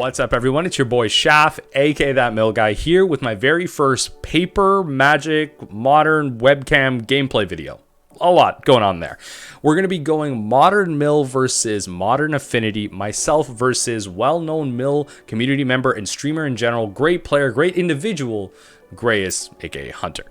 What's up, everyone? It's your boy Shaft, aka That Mill Guy, here with my very first Paper Magic Modern webcam gameplay video. A lot going on there. We're going to be going Modern Mill versus Modern Affinity, myself versus well-known Mill community member and streamer in general, great player, great individual, Grayus, aka Hunter.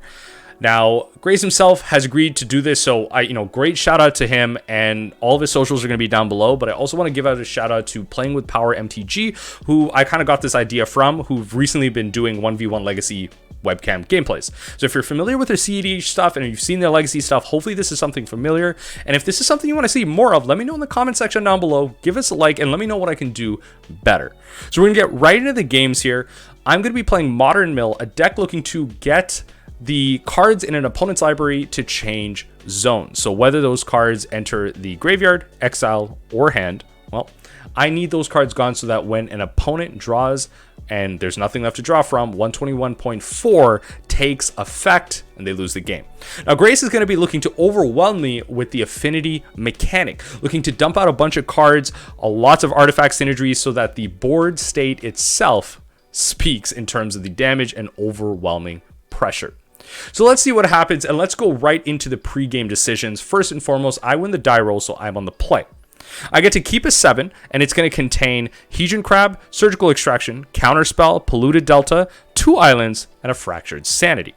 Now, Grace himself has agreed to do this, so great shout out to him, and all of his socials are going to be down below. But I also want to give out a shout out to Playing with Power MTG, who I kind of got this idea from, who've recently been doing 1v1 Legacy webcam gameplays. So if you're familiar with their CED stuff and you've seen their Legacy stuff, hopefully this is something familiar. And if this is something you want to see more of, let me know in the comment section down below. Give us a like and let me know what I can do better. So we're going to get right into the games here. I'm going to be playing Modern Mill, a deck looking to get the cards in an opponent's library to change zones. So whether those cards enter the graveyard, exile, or hand, well, I need those cards gone so that when an opponent draws and there's nothing left to draw from, 121.4 takes effect and they lose the game. Now, Grace is going to be looking to overwhelm me with the Affinity mechanic, looking to dump out a bunch of cards, lots of artifact synergies so that the board state itself speaks in terms of the damage and overwhelming pressure. So let's see what happens, and let's go right into the pre-game decisions. First and foremost, I win the die roll, so I'm on the play. I get to keep a 7, and it's going to contain Hedron Crab, Surgical Extraction, Counterspell, Polluted Delta, 2 Islands, and a Fractured Sanity.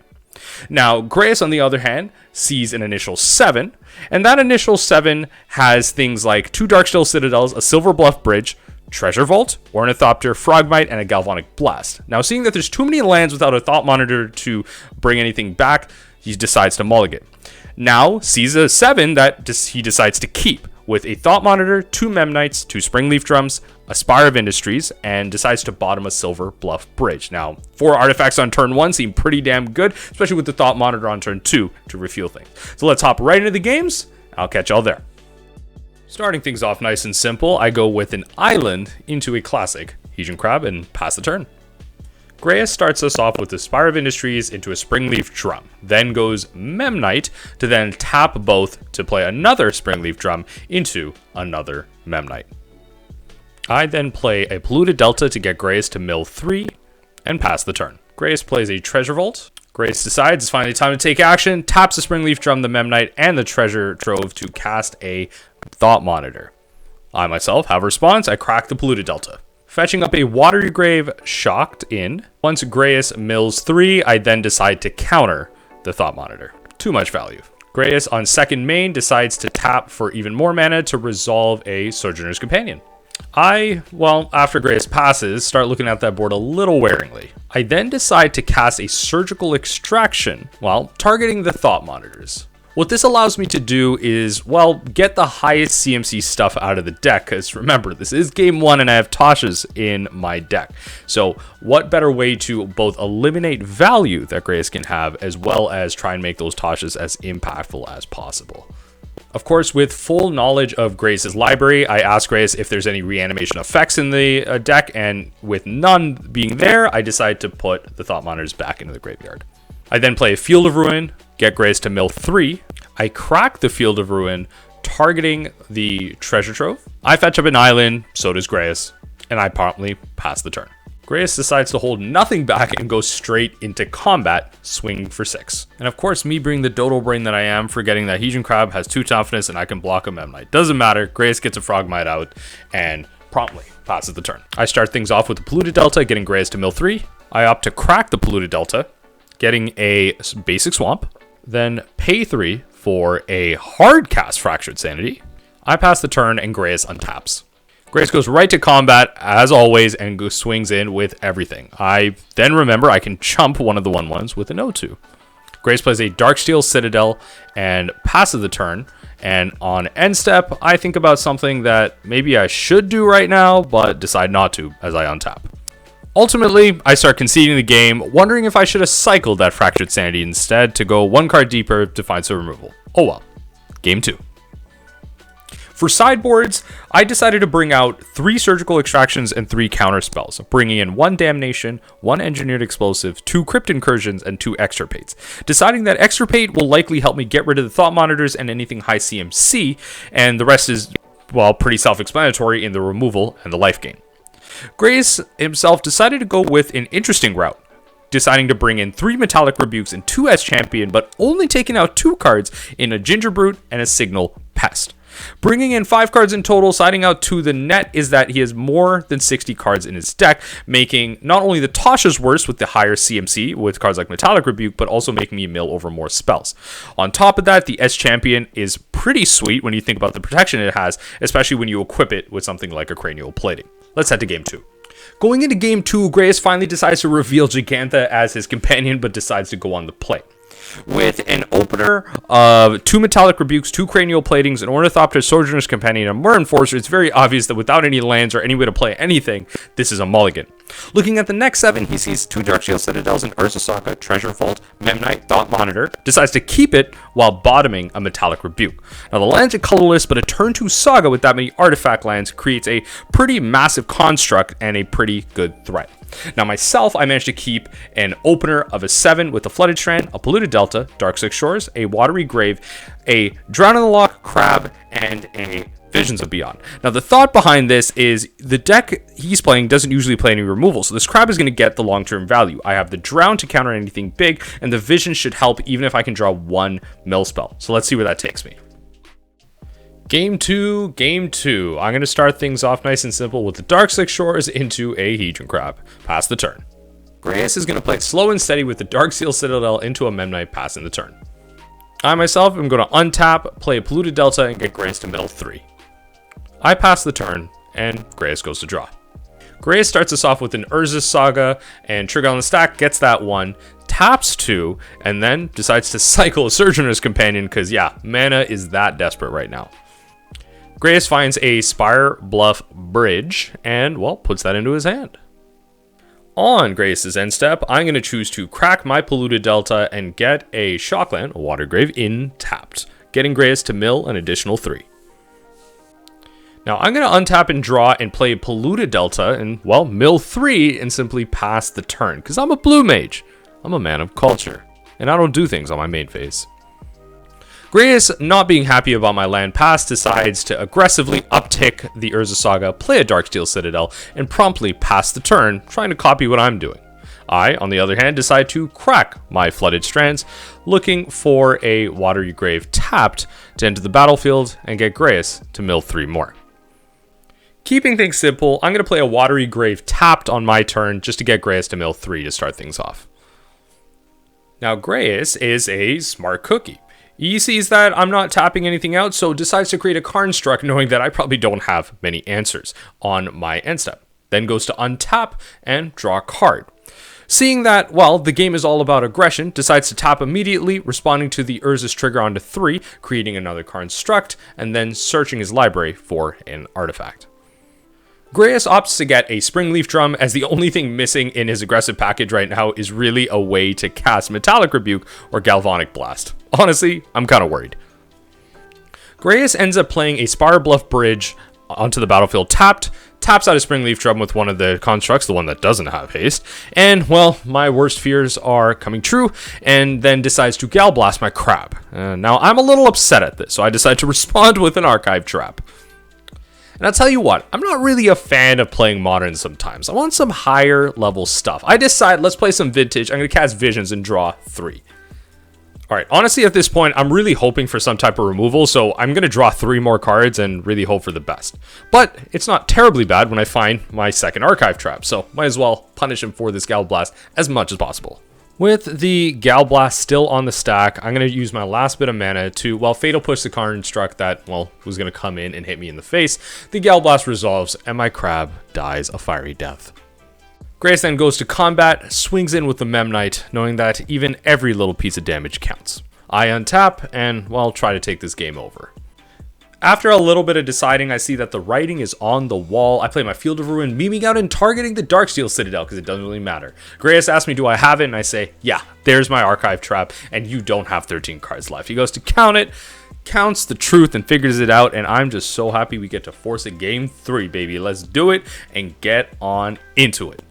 Now, Grayus, on the other hand, sees an initial 7, and that initial 7 has things like 2 Darksteel Citadels, a Silver Bluff Bridge, Treasure Vault, Ornithopter, Frogmite, and a Galvanic Blast. Now, seeing that there's too many lands without a Thought Monitor to bring anything back, he decides to mulligan. Now, sees a 7 that he decides to keep, with a Thought Monitor, 2 Memnites, 2 Springleaf Drums, a Spire of Industries, and decides to bottom a Silver Bluff Bridge. Now, 4 artifacts on turn 1 seem pretty damn good, especially with the Thought Monitor on turn 2 to refuel things. So let's hop right into the games. I'll catch y'all there. Starting things off nice and simple, I go with an island into a classic Hedron Crab and pass the turn. Grayus starts us off with the Spire of Industries into a Springleaf Drum, then goes Memnite to then tap both to play another Springleaf Drum into another Memnite. I then play a Polluted Delta to get Grayus to mill 3 and pass the turn. Grayus plays a Treasure Vault. Grayus decides it's finally time to take action, taps the Springleaf Drum, the Memnite, and the Treasure Trove to cast a Thought Monitor. I myself have a response. I crack the Polluted Delta. Fetching up a Watery Grave, shocked in. Once Grayus mills 3, I then decide to counter the Thought Monitor. Too much value. Grayus on second main decides to tap for even more mana to resolve a Sojourner's Companion. After Grayus passes, start looking at that board a little waringly. I then decide to cast a Surgical Extraction while targeting the Thought Monitors. What this allows me to do is, get the highest CMC stuff out of the deck, because remember, this is game 1 and I have Tasha's in my deck. So what better way to both eliminate value that Grayus can have, as well as try and make those Tasha's as impactful as possible. Of course, with full knowledge of Grayus' library, I ask Grayus if there's any reanimation effects in the deck, and with none being there, I decide to put the Thought Monitors back into the graveyard. I then play a Field of Ruin, get Grayus to mill 3. I crack the Field of Ruin, targeting the Treasure Trove. I fetch up an island, so does Grayus, and I promptly pass the turn. Grayus decides to hold nothing back and go straight into combat, swinging for 6. And of course, me being the dodo brain that I am, forgetting that Hedron Crab has 2 toughness and I can block a Memnite. Doesn't matter, Grayus gets a Frogmite out and promptly passes the turn. I start things off with the Polluted Delta, getting Grayus to mill 3. I opt to crack the Polluted Delta, getting a basic swamp, then pay 3 for a hard cast Fractured Sanity. I pass the turn and Grayus untaps. Grayus goes right to combat as always and swings in with everything. I then remember I can chump one of the 1/1s with an O2. Grayus plays a Darksteel Citadel and passes the turn. And on end step, I think about something that maybe I should do right now, but decide not to as I untap. Ultimately, I start conceding the game, wondering if I should have cycled that Fractured Sanity instead to go 1 card deeper to find some removal. Oh well. Game 2. For sideboards, I decided to bring out 3 Surgical Extractions and 3 counter spells, bringing in 1 Damnation, 1 Engineered Explosive, 2 Crypt Incursions, and 2 Extirpates. Deciding that Extirpate will likely help me get rid of the Thought Monitors and anything high CMC, and the rest is, pretty self-explanatory in the removal and the life gain. Grace himself decided to go with an interesting route, deciding to bring in 3 Metallic Rebukes and 2 as champion, but only taking out 2 cards in a Ginger Brute and a Signal Pest. Bringing in 5 cards in total, siding out to the net is that he has more than 60 cards in his deck, making not only the Tasha's worse with the higher CMC with cards like Metallic Rebuke, but also making me mill over more spells. On top of that, the S Champion is pretty sweet when you think about the protection it has, especially when you equip it with something like a Cranial Plating. Let's head to game 2. Going into game 2, Grace finally decides to reveal Gigantha as his companion, but decides to go on the play. With an opener of 2 Metallic Rebukes, 2 Cranial Platings, an Ornithopter, Sojourner's Companion, and a Mur Enforcer, it's very obvious that without any lands or any way to play anything, this is a mulligan. Looking at the next 7, he sees 2 Darksteel Citadels, an Urza Saga, Treasure Vault, Memnite, Thought Monitor, decides to keep it while bottoming a Metallic Rebuke. Now the lands are colorless, but a turn 2 Saga with that many artifact lands creates a pretty massive construct and a pretty good threat. Now myself, I managed to keep an opener of a 7 with a Flooded Strand, a Polluted Delta, Darkslick Shores, a Watery Grave, a Drown in the Loch, Crab, and a Visions of Beyond. Now the thought behind this is the deck he's playing doesn't usually play any removal, so this Crab is going to get the long-term value. I have the Drown to counter anything big, and the Vision should help even if I can draw 1 mill spell. So let's see where that takes me. Game 2. I'm going to start things off nice and simple with the Darkslick Shores into a Hedron Crab. Pass the turn. Grace is going to play it slow and steady with the Darksteel Citadel into a Memnite, passing the turn. I myself am going to untap, play a Polluted Delta, and get Grace to middle 3. I pass the turn, and Grace goes to draw. Grace starts us off with an Urza Saga, and trigger on the stack, gets that 1, taps 2, and then decides to cycle a Sojourner's Companion, because yeah, mana is that desperate right now. Grace finds a Spire Bluff Bridge and, well, puts that into his hand. On Grace's end step, I'm going to choose to crack my Polluted Delta and get a Shockland, a Water Grave, in tapped, getting Grace to mill an additional 3. Now I'm going to untap and draw and play Polluted Delta and, well, mill 3 and simply pass the turn, because I'm a blue mage. I'm a man of culture, and I don't do things on my main phase. Grace, not being happy about my land pass, decides to aggressively uptick the Urza Saga, play a Darksteel Citadel, and promptly pass the turn, trying to copy what I'm doing. I, on the other hand, decide to crack my Flooded Strands, looking for a Watery Grave tapped to enter the battlefield and get Grace to mill 3 more. Keeping things simple, I'm going to play a Watery Grave tapped on my turn just to get Grace to mill 3 to start things off. Now Grace is a smart cookie. He sees that I'm not tapping anything out, so decides to create a construct knowing that I probably don't have many answers on my end step. Then goes to untap and draw a card. Seeing that, well, the game is all about aggression, decides to tap immediately, responding to the Urza's trigger onto 3, creating another construct, and then searching his library for an artifact. Grace opts to get a Springleaf Drum, as the only thing missing in his aggressive package right now is really a way to cast Metallic Rebuke or Galvanic Blast. Honestly, I'm kind of worried. Grace ends up playing a Spire Bluff Bridge onto the battlefield tapped, taps out a Springleaf Drum with one of the constructs, the one that doesn't have haste, and, well, my worst fears are coming true, and then decides to Gal Blast my Crab. Now, I'm a little upset at this, so I decide to respond with an Archive Trap. And I'll tell you what, I'm not really a fan of playing Modern sometimes. I want some higher level stuff. I decide, let's play some Vintage. I'm going to cast Visions and draw 3. Alright, honestly at this point, I'm really hoping for some type of removal, so I'm going to draw 3 more cards and really hope for the best. But it's not terribly bad when I find my second Archive Trap, so might as well punish him for this Gal Blast as much as possible. With the Gal Blast still on the stack, I'm going to use my last bit of mana to, well, Fatal Push the construct that, well, was going to come in and hit me in the face. The Gal Blast resolves, and my Crab dies a fiery death. Grace then goes to combat, swings in with the Memnite, knowing that even every little piece of damage counts. I untap, and, well, try to take this game over. After a little bit of deciding, I see that the writing is on the wall. I play my Field of Ruin, memeing out and targeting the Darksteel Citadel because it doesn't really matter. Grace asks me, do I have it? And I say, yeah, there's my Archive Trap, and you don't have 13 cards left. He goes to count it, counts the truth, and figures it out, and I'm just so happy we get to force a game 3, baby. Let's do it and get on into it.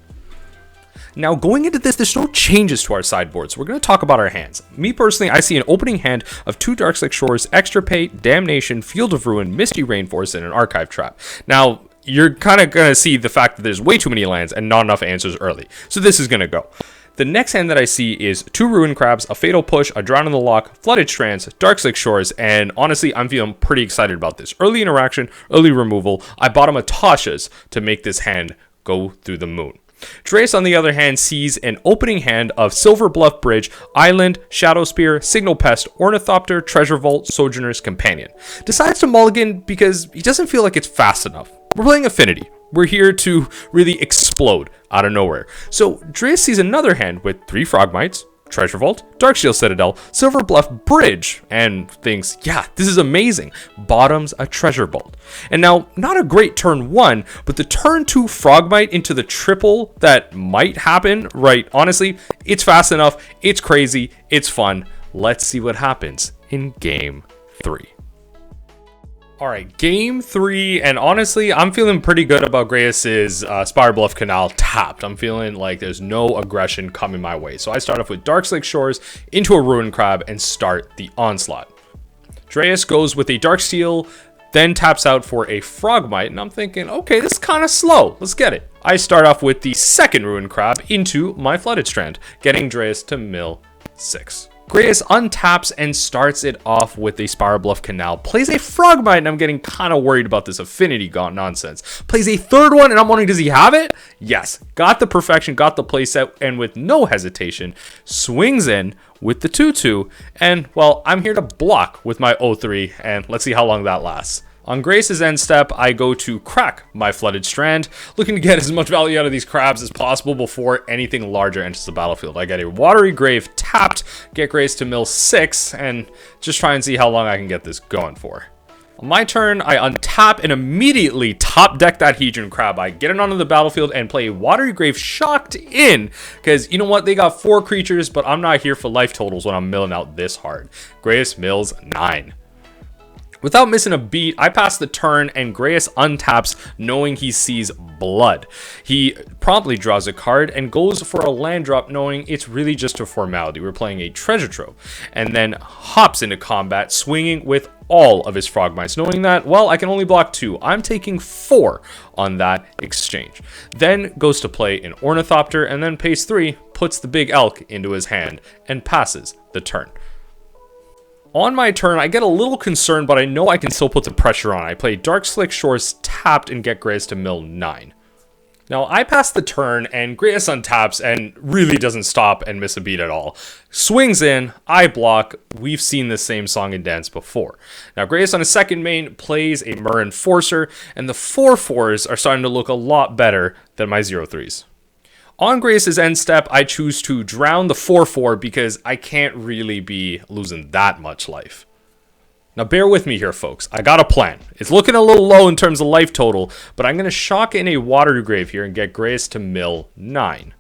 Now, going into this, there's no changes to our sideboard, so we're going to talk about our hands. Me personally, I see an opening hand of 2 Darkslick Shores, Extirpate, Damnation, Field of Ruin, Misty Rainforest, and an Archive Trap. Now, you're kind of going to see the fact that there's way too many lands and not enough answers early. So this is going to go. The next hand that I see is 2 Ruin Crabs, a Fatal Push, a Drown in the Loch, Flooded Strands, Darkslick Shores, and honestly, I'm feeling pretty excited about this. Early interaction, early removal. I bought him a Tasha's to make this hand go through the moon. Dreas, on the other hand, sees an opening hand of Silver Bluff Bridge, Island, Shadow Spear, Signal Pest, Ornithopter, Treasure Vault, Sojourner's Companion. Decides to mulligan because he doesn't feel like it's fast enough. We're playing Affinity. We're here to really explode out of nowhere. So Dreas sees another hand with 3 Frogmites, Treasure Vault, Darksteel Citadel, Silver Bluff Bridge, and thinks, yeah, this is amazing. Bottoms a Treasure Vault. And now, not a great turn 1, but the turn 2 Frogmite into the triple that might happen, right? Honestly, it's fast enough, it's crazy, it's fun. Let's see what happens in Game 3. All right, Game 3, and honestly, I'm feeling pretty good about Grace's Spire Bluff Canal tapped. I'm feeling like there's no aggression coming my way. So I start off with Darkslick Shores into a Ruin Crab and start the onslaught. Dreas goes with a Darksteel, then taps out for a Frogmite, and I'm thinking, okay, this is kind of slow. Let's get it. I start off with the second Ruin Crab into my Flooded Strand, getting Dreas to mill 6. Grace untaps and starts it off with a Spire Bluff Canal. Plays a Frogmite, and I'm getting kind of worried about this Affinity nonsense. Plays a third one, and I'm wondering, does he have it? Yes. Got the perfection, got the playset, and with no hesitation, swings in with the 2-2. And, well, I'm here to block with my 0-3, and let's see how long that lasts. On Grace's end step, I go to crack my Flooded Strand, looking to get as much value out of these crabs as possible before anything larger enters the battlefield. I get a Watery Grave tapped, get Grace to mill 6, and just try and see how long I can get this going for. On my turn, I untap and immediately top deck that Hedron Crab. I get it onto the battlefield and play a Watery Grave shocked in, because you know what, they got 4 creatures, but I'm not here for life totals when I'm milling out this hard. Grace mills 9. Without missing a beat, I pass the turn and Grace untaps knowing he sees blood. He promptly draws a card and goes for a land drop knowing it's really just a formality. We're playing a treasure trove, and then hops into combat swinging with all of his Frogmites, knowing that, well, I can only block 2. I'm taking 4 on that exchange. Then goes to play an Ornithopter and then pays 3, puts the big elk into his hand and passes the turn. On my turn, I get a little concerned, but I know I can still put the pressure on. I play Darkslick Shores tapped and get Grace to mill 9. Now, I pass the turn, and Grace untaps and really doesn't stop and miss a beat at all. Swings in, I block. We've seen this same song and dance before. Now, Grace on his second main plays a Myr Enforcer, and the 4/4s are starting to look a lot better than my 0/3s. On Grace's end step, I choose to drown the 4/4 because I can't really be losing that much life. Now bear with me here, folks. I got a plan. It's looking a little low in terms of life total, but I'm going to shock in a Watery Grave here and get Grace to mill 9.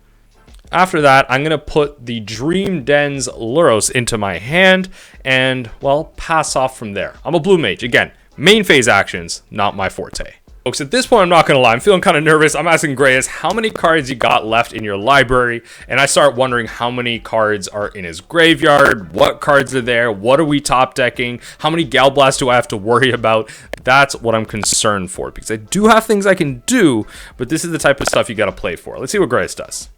After that, I'm going to put the Dream Den's Luros into my hand and, well, pass off from there. I'm a blue mage. Again, main phase actions, not my forte. Folks, at this point, I'm not going to lie, I'm feeling kind of nervous. I'm asking Grace how many cards you got left in your library, and I start wondering how many cards are in his graveyard, what cards are there, what are we top decking, how many Galblasts do I have to worry about. That's what I'm concerned for, because I do have things I can do, but this is the type of stuff you got to play for. Let's see what Grace does.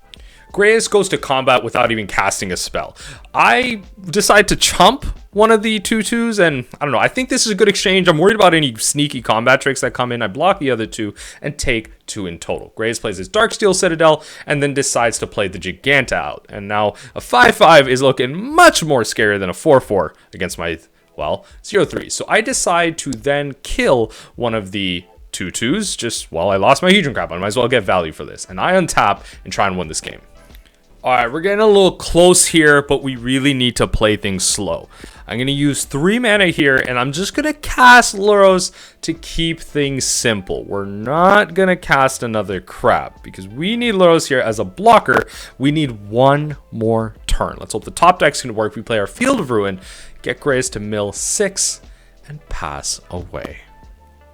Grace goes to combat without even casting a spell. I decide to chump one of the 2/2s, and I don't know, I think this is a good exchange. I'm worried about any sneaky combat tricks that come in. I block the other 2 and take 2 in total. Grace plays his Darksteel Citadel and then decides to play the Giganta out. And now a 5/5 is looking much more scary than a 4/4 against my, well, 0/3. So I decide to then kill one of the 2/2s just while I lost my Hedron Crab. I might as well get value for this. And I untap and try and win this game. Alright, we're getting a little close here, but we really need to play things slow. I'm going to use 3 mana here, and I'm just going to cast Luros to keep things simple. We're not going to cast another crab, because we need Luros here as a blocker. We need 1 more turn. Let's hope the top deck's going to work. We play our Field of Ruin, get Grace to mill 6, and pass away.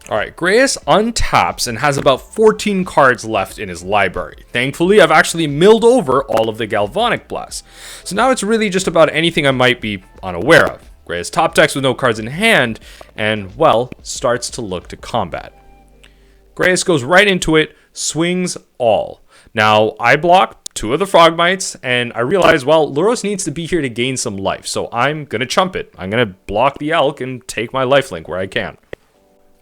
Alright, Grace untaps and has about 14 cards left in his library. Thankfully, I've actually milled over all of the Galvanic Blasts. So now it's really just about anything I might be unaware of. Grace top decks with no cards in hand and, well, starts to look to combat. Grayus goes right into it, swings all. Now, I block 2 of the frog mites, and I realize, well, Luros needs to be here to gain some life, so I'm going to chump it. I'm going to block the elk and take my lifelink where I can.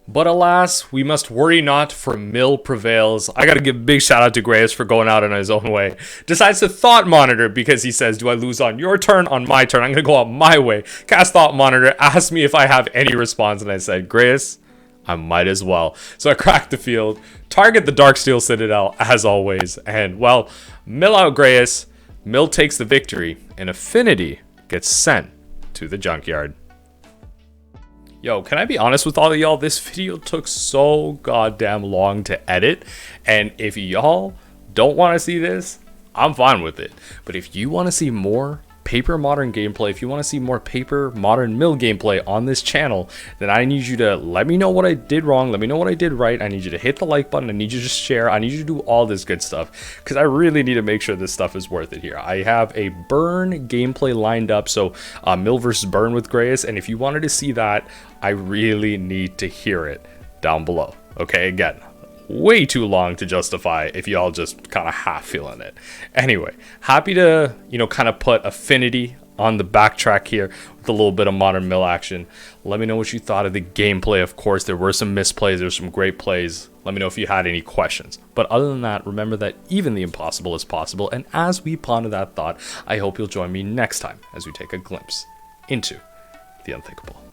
But alas, we must worry not, for Mill prevails. I gotta give a big shout out to Grayus for going out in his own way. Decides to Thought Monitor because he says, do I lose on your turn? On my turn. I'm gonna go out my way. Cast Thought Monitor, asked me if I have any response, and I said, Grayus, I might as well. So I cracked the field, target the Darksteel Citadel as always, and well, mill out Grayus, Mill takes the victory, and Affinity gets sent to the junkyard. Yo, can I be honest with all of y'all? This video took so goddamn long to edit, and if y'all don't want to see this, I'm fine with it. But if you want to see more Paper Modern gameplay, if you want to see more Paper Modern Mill gameplay on this channel, then I need you to let me know what I did wrong, let me know what I did right. I need you to hit the like button, I need you to share, I need you to do all this good stuff, because I really need to make sure this stuff is worth it here. I have a burn gameplay lined up, so Mill versus burn with Grayus, and if you wanted to see that, I really need to hear it down below. Okay, again, way too long to justify if y'all just kind of half feeling it. Anyway, happy to, kind of put Affinity on the backtrack here with a little bit of Modern Mill action. Let me know what you thought of the gameplay. Of course, there were some misplays, there's some great plays. Let me know if you had any questions. But other than that, remember that even the impossible is possible. And as we ponder that thought, I hope you'll join me next time as we take a glimpse into the unthinkable.